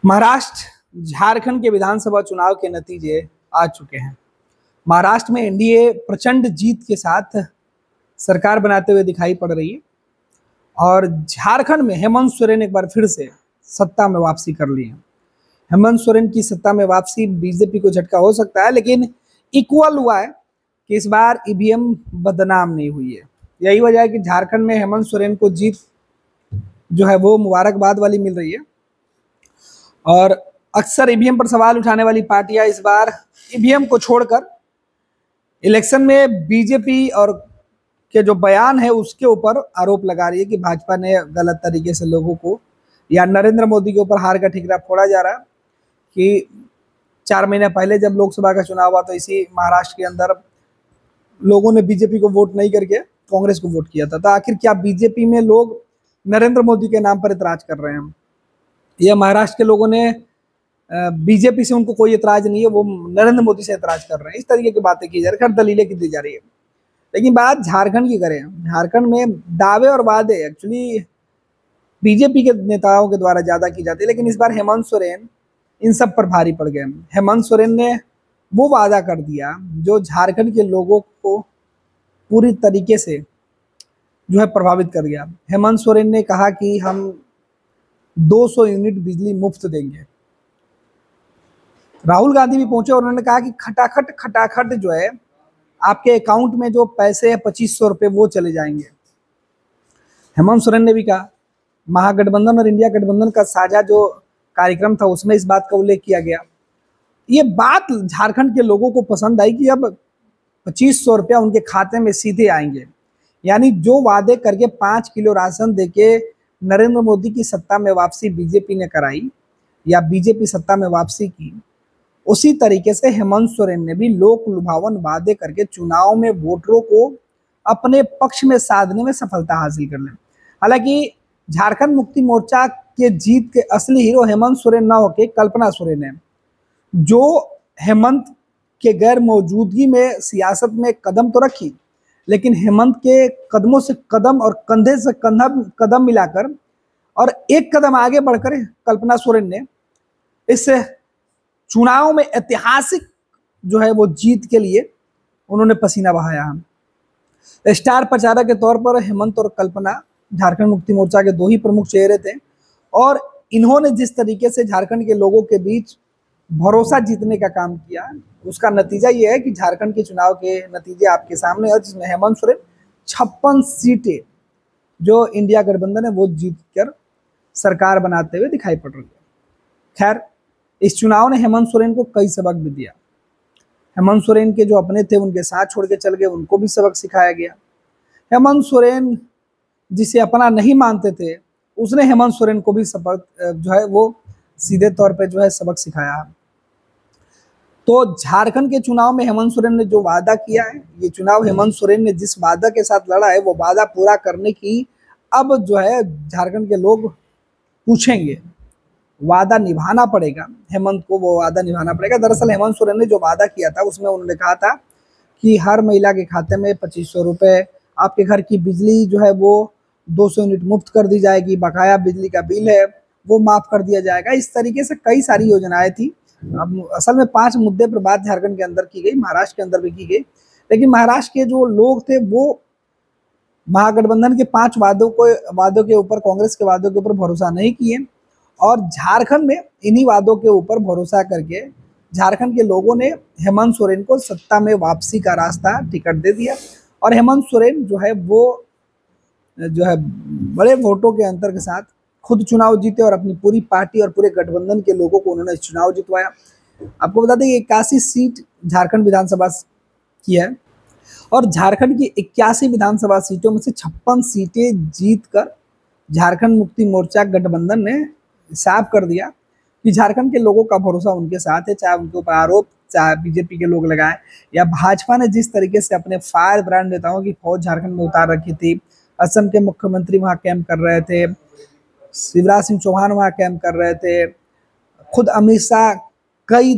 महाराष्ट्र झारखंड के विधानसभा चुनाव के नतीजे आ चुके हैं। महाराष्ट्र में एनडीए प्रचंड जीत के साथ सरकार बनाते हुए दिखाई पड़ रही है और झारखंड में हेमंत सोरेन एक बार फिर से सत्ता में वापसी कर ली है। हेमंत सोरेन की सत्ता में वापसी बीजेपी को झटका हो सकता है, लेकिन इक्वल हुआ है कि इस बार ईवीएम बदनाम नहीं हुई है। यही वजह है कि झारखंड में हेमंत सोरेन को जीत जो है वो मुबारकबाद वाली मिल रही है। और अक्सर ईवीएम पर सवाल उठाने वाली पार्टियां इस बार ईवीएम को छोड़कर इलेक्शन में बीजेपी और के जो बयान है उसके ऊपर आरोप लगा रही है कि भाजपा ने गलत तरीके से लोगों को या नरेंद्र मोदी के ऊपर हार का ठिकरा फोड़ा जा रहा है कि 4 महीने पहले जब लोकसभा का चुनाव हुआ तो इसी महाराष्ट्र के अंदर लोगों ने बीजेपी को वोट नहीं करके कांग्रेस को वोट किया था। तो आखिर क्या बीजेपी में लोग नरेंद्र मोदी के नाम पर इतराज कर रहे हैं? यह महाराष्ट्र के लोगों ने बीजेपी से उनको कोई इतराज नहीं है, वो नरेंद्र मोदी से इतराज कर रहे हैं। इस तरीके की बातें की जा रही है, दलीलें की दी जा रही है। लेकिन बात झारखंड की करें, झारखंड में दावे और वादे एक्चुअली बीजेपी के नेताओं के द्वारा ज्यादा की जाती है, लेकिन इस बार हेमंत सोरेन इन सब पर भारी पड़ गए। हेमंत सोरेन ने वो वादा कर दिया जो झारखंड के लोगों को पूरी तरीके से जो है प्रभावित कर गया। हेमंत सोरेन ने कहा कि हम 200 यूनिट बिजली मुफ्त देंगे। राहुल गांधी भी पहुंचे और उन्होंने कहा कि खटाखट जो है आपके अकाउंट में जो पैसे है 2500 रुपए वो चले जाएंगे। हेमंत सोरेन ने भी कहा, महागठबंधन और इंडिया गठबंधन का साझा जो कार्यक्रम था उसमें इस बात का उल्लेख किया गया। ये बात झारखंड के लोगों को पसंद आई कि अब 2500 रुपया उनके खाते में सीधे आएंगे। यानी जो वादे करके 5 किलो राशन देके नरेंद्र मोदी की सत्ता में वापसी बीजेपी ने कराई या बीजेपी सत्ता में वापसी की, उसी तरीके से हेमंत सोरेन ने भी लोक लुभावन वादे करके चुनाव में वोटरों को अपने पक्ष में साधने में सफलता हासिल कर लें। हालांकि झारखंड मुक्ति मोर्चा के जीत के असली हीरो हेमंत सोरेन ना होके कल्पना सोरेन है, जो हेमंत के गैर मौजूदगी में सियासत में कदम तो रखी, लेकिन हेमंत के कदमों से कदम और कंधे से कदम मिलाकर और एक कदम आगे बढ़कर कल्पना सोरेन ने इस चुनाव में ऐतिहासिक जो है वो जीत के लिए उन्होंने पसीना बहाया। स्टार प्रचारक के तौर पर हेमंत और कल्पना झारखंड मुक्ति मोर्चा के 2 ही प्रमुख चेहरे थे और इन्होंने जिस तरीके से झारखंड के लोगों के बीच भरोसा जीतने का काम किया, उसका नतीजा ये है कि झारखंड के चुनाव के नतीजे आपके सामने है, जिसमें हेमंत सोरेन 56 सीटें जो इंडिया गठबंधन है वो जीत कर सरकार बनाते हुए दिखाई पड़ रही है। खैर, इस चुनाव ने हेमंत सोरेन को कई सबक भी दिया। हेमंत सोरेन के जो अपने थे उनके साथ छोड़ के चल गए, उनको भी सबक सिखाया गया। हेमंत सोरेन जिसे अपना नहीं मानते थे, उसने हेमंत सोरेन को भी सबक जो है वो सीधे तौर पे जो है सबक सिखाया। तो झारखंड के चुनाव में हेमंत सोरेन ने जो वादा किया है, ये चुनाव हेमंत सोरेन ने जिस वादा के साथ लड़ा है वो वादा पूरा करने की अब जो है झारखंड के लोग पूछेंगे। वादा निभाना पड़ेगा हेमंत को, वो वादा निभाना पड़ेगा। दरअसल हेमंत सोरेन ने जो वादा किया था उसमें उन्होंने कहा था कि हर महिला के खाते में 2500 रुपए, आपके घर की बिजली जो है वो 200 यूनिट मुफ्त कर दी जाएगी, बकाया बिजली का बिल है वो माफ कर दिया जाएगा। इस तरीके से कई सारी योजनाएं थी। अब असल में 5 मुद्दे पर बात झारखंड के अंदर की गई, महाराष्ट्र के अंदर भी की गई, लेकिन महाराष्ट्र के जो लोग थे वो महागठबंधन के 5 वादों के ऊपर, कांग्रेस के वादों के ऊपर भरोसा नहीं किए और झारखंड में इन्हीं वादों के ऊपर भरोसा करके झारखंड के लोगों ने हेमंत सोरेन को सत्ता में वापसी का रास्ता टिकट दे दिया और हेमंत सोरेन जो है वो जो है बड़े वोटों के अंतर के साथ खुद चुनाव जीते और अपनी पूरी पार्टी और पूरे गठबंधन के लोगों को उन्होंने चुनाव जितवाया। आपको बता दें 81 सीट झारखंड विधानसभा की है और झारखंड की 81 विधानसभा सीटों में से 56 सीटें जीतकर झारखंड मुक्ति मोर्चा गठबंधन ने साफ कर दिया कि झारखंड के लोगों का भरोसा उनके साथ है, चाहे उनके ऊपर आरोप चाहे बीजेपी के लोग लगाए या भाजपा ने जिस तरीके से अपने फायर ब्रांड नेताओं की फौज झारखंड में उतार रखी थी। असम के मुख्यमंत्री वहां कैंप कर रहे थे, शिवराज सिंह चौहान वहां कैंप कर रहे थे, खुद अमित शाह कई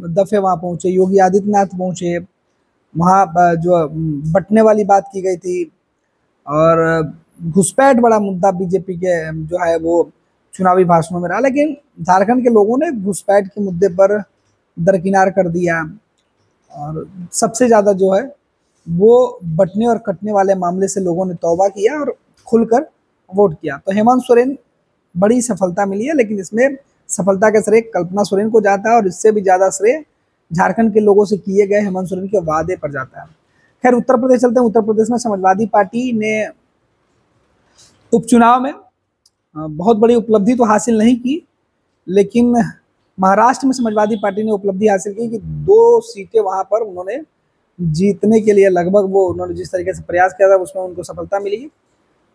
दफे वहां पहुंचे, योगी आदित्यनाथ पहुंचे, वहां जो बंटने वाली बात की गई थी और घुसपैठ बड़ा मुद्दा बीजेपी के जो है वो चुनावी भाषणों में रहा, लेकिन झारखंड के लोगों ने घुसपैठ के मुद्दे पर दरकिनार कर दिया और सबसे ज़्यादा जो है वो बंटने और कटने वाले मामले से लोगों ने तौबा किया और खुलकर वोट किया। तो हेमंत सोरेन बड़ी सफलता मिली है, लेकिन इसमें सफलता का श्रेय कल्पना सोरेन को जाता है और इससे भी ज़्यादा श्रेय झारखंड के लोगों से किए गए हेमंत सोरेन के वादे पर जाता है। खैर उत्तर प्रदेश चलते हैं। उत्तर प्रदेश में समाजवादी पार्टी ने उपचुनाव में बहुत बड़ी उपलब्धि तो हासिल नहीं की, लेकिन महाराष्ट्र में समाजवादी पार्टी ने उपलब्धि हासिल की कि 2 सीटें वहां पर उन्होंने जीतने के लिए लगभग वो उन्होंने जिस तरीके से प्रयास किया था उसमें उनको सफलता मिली।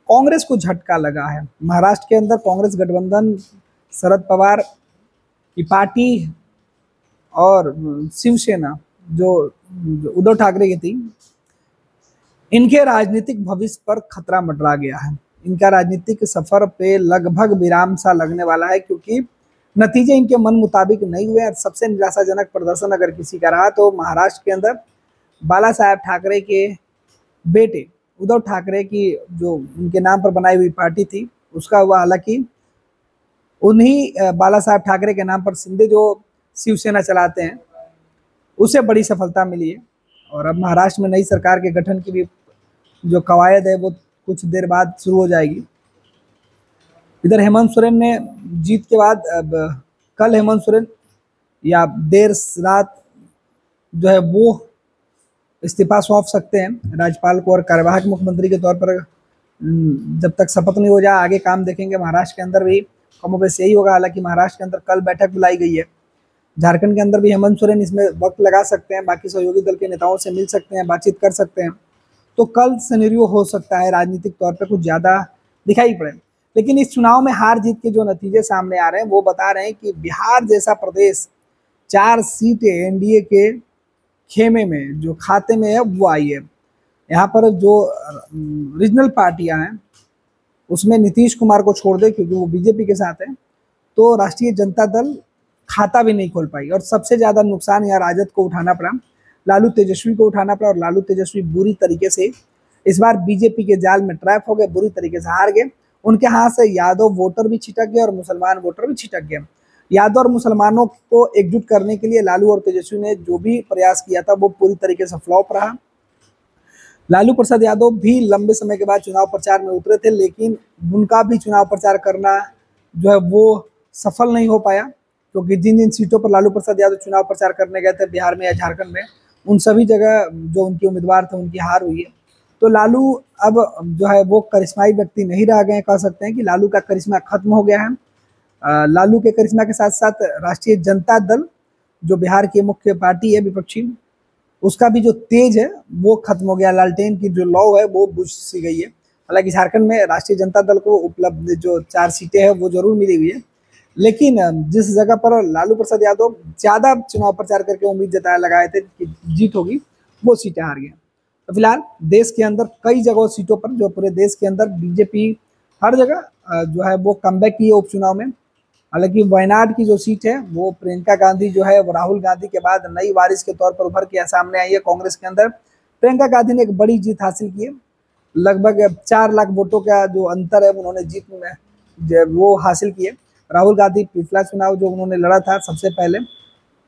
कांग्रेस को झटका लगा है। महाराष्ट्र के अंदर कांग्रेस गठबंधन शरद पवार की पार्टी और शिवसेना जो उद्धव ठाकरे की थी, इनके राजनीतिक भविष्य पर खतरा मंडरा गया है। इनका राजनीतिक सफर पे लगभग विराम सा लगने वाला है, क्योंकि नतीजे इनके मन मुताबिक नहीं हुए। सबसे निराशाजनक प्रदर्शन अगर किसी का रहा तो महाराष्ट्र के अंदर बाला साहेब ठाकरे के बेटे उद्धव ठाकरे की जो उनके नाम पर बनाई हुई पार्टी थी उसका हुआ। हालांकि उन्हीं बाला साहेब ठाकरे के नाम पर शिंदे जो शिवसेना चलाते हैं उसे बड़ी सफलता मिली है और अब महाराष्ट्र में नई सरकार के गठन की भी जो कवायद है वो कुछ देर बाद शुरू हो जाएगी। इधर हेमंत सोरेन ने जीत के बाद अब कल हेमंत सोरेन या देर रात जो है वो इस्तीफा सौंप सकते हैं राज्यपाल को और कार्यवाहक मुख्यमंत्री के तौर पर जब तक शपथ नहीं हो जाए आगे काम देखेंगे। महाराष्ट्र के अंदर भी कमोबेश यही होगा। हालांकि महाराष्ट्र के अंदर कल बैठक बुलाई गई है। झारखंड के अंदर भी हेमंत सोरेन इसमें वक्त लगा सकते हैं, बाकी सहयोगी दल के नेताओं से मिल सकते हैं, बातचीत कर सकते हैं। तो कल सिनेरियो हो सकता है राजनीतिक तौर पर कुछ ज़्यादा दिखाई पड़े। लेकिन इस चुनाव में हार जीत के जो नतीजे सामने आ रहे हैं वो बता रहे हैं कि बिहार जैसा प्रदेश 4 सीटें एनडीए के खेमे में जो खाते में है वो आई है। यहाँ पर जो रीजनल पार्टियां हैं उसमें नीतीश कुमार को छोड़ दे क्योंकि वो बीजेपी के साथ है, तो राष्ट्रीय जनता दल खाता भी नहीं खोल पाई और सबसे ज़्यादा नुकसान यहाँ राजद को उठाना पड़ा, लालू तेजस्वी को उठाना पड़ा और लालू तेजस्वी बुरी तरीके से इस बार बीजेपी के जाल में ट्रैप हो गए, बुरी तरीके से हार गए। उनके हाथ से यादव वोटर भी छिटक गए और मुसलमान वोटर भी छिटक गए। यादव और मुसलमानों को एकजुट करने के लिए लालू और तेजस्वी ने जो भी प्रयास किया था वो पूरी तरीके से फ्लॉप रहा। लालू प्रसाद यादव भी लंबे समय के बाद चुनाव प्रचार में उतरे थे, लेकिन उनका भी चुनाव प्रचार करना जो है वो सफल नहीं हो पाया, क्योंकि जिन जिन सीटों पर लालू प्रसाद यादव चुनाव प्रचार करने गए थे बिहार में या झारखंड में, उन सभी जगह जो उनके उम्मीदवार थे उनकी हार हुई है। तो लालू अब जो है वो करिश्माई व्यक्ति नहीं रह गए। कह सकते हैं कि लालू का करिश्मा खत्म हो गया है। लालू के करिश्मा के साथ साथ राष्ट्रीय जनता दल जो बिहार की मुख्य पार्टी है विपक्षी, उसका भी जो तेज है वो खत्म हो गया। लालटेन की जो लौ है वो बुझ सी गई है। हालांकि झारखंड में राष्ट्रीय जनता दल को उपलब्ध जो 4 सीटें हैं वो जरूर मिली हुई है, लेकिन जिस जगह पर लालू प्रसाद यादव ज़्यादा चुनाव प्रचार करके उम्मीद जताए लगाए थे कि जीत होगी, वो सीटें हार गए। तो फिलहाल देश के अंदर कई जगह सीटों पर जो पूरे देश के अंदर बीजेपी हर जगह जो है वो कमबैक की है उपचुनाव में। हालांकि वायनाड की जो सीट है वो प्रियंका गांधी जो है वो राहुल गांधी के बाद नई वारिस के तौर पर उभर के सामने आई है। कांग्रेस के अंदर प्रियंका गांधी ने एक बड़ी जीत हासिल की है। लगभग 4 लाख वोटों का जो अंतर है उन्होंने जीत में वो हासिल की है। राहुल गांधी पिछला चुनाव जो उन्होंने लड़ा था सबसे पहले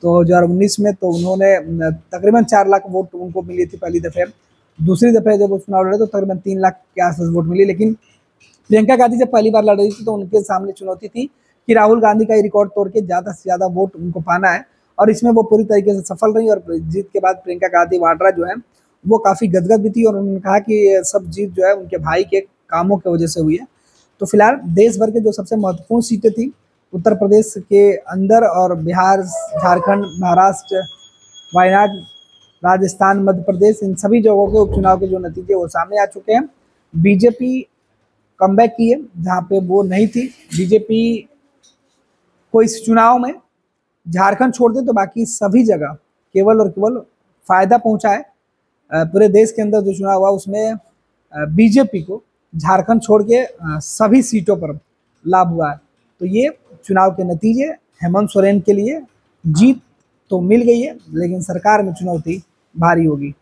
तो 2019 में, तो उन्होंने तकरीबन 4 लाख वोट उनको मिली थी पहली दफ़े। दूसरी दफ़े जब वो चुनाव लड़े तो तकरीबन 3 लाख के आसपास वोट मिली। लेकिन प्रियंका गांधी जब पहली बार लड़ रही थी तो उनके सामने चुनौती थी कि राहुल गांधी का रिकॉर्ड तोड़ के ज़्यादा से ज़्यादा वोट उनको पाना है, और इसमें वो पूरी तरीके से सफल रही। और जीत के बाद प्रियंका गांधी वाड्रा जो है वो काफ़ी गदगद भी थी और उन्होंने कहा कि ये सब जीत जो है उनके भाई के कामों की वजह से हुई है। तो फिलहाल देश भर के जो सबसे महत्वपूर्ण सीटें थी उत्तर प्रदेश के अंदर और बिहार, झारखंड, महाराष्ट्र, वायनाड, राजस्थान, मध्य प्रदेश, इन सभी जगहों के उपचुनाव के जो नतीजे वो सामने आ चुके हैं। बीजेपी कमबैक की है जहाँ पे वो नहीं थी। बीजेपी को इस चुनाव में झारखंड छोड़ दे तो बाकी सभी जगह केवल और केवल फायदा पहुंचा है। पूरे देश के अंदर जो चुनाव हुआ उसमें बीजेपी को झारखंड छोड़ के सभी सीटों पर लाभ हुआ है। तो ये चुनाव के नतीजे हेमंत सोरेन के लिए जीत तो मिल गई है, लेकिन सरकार में चुनौती भारी होगी।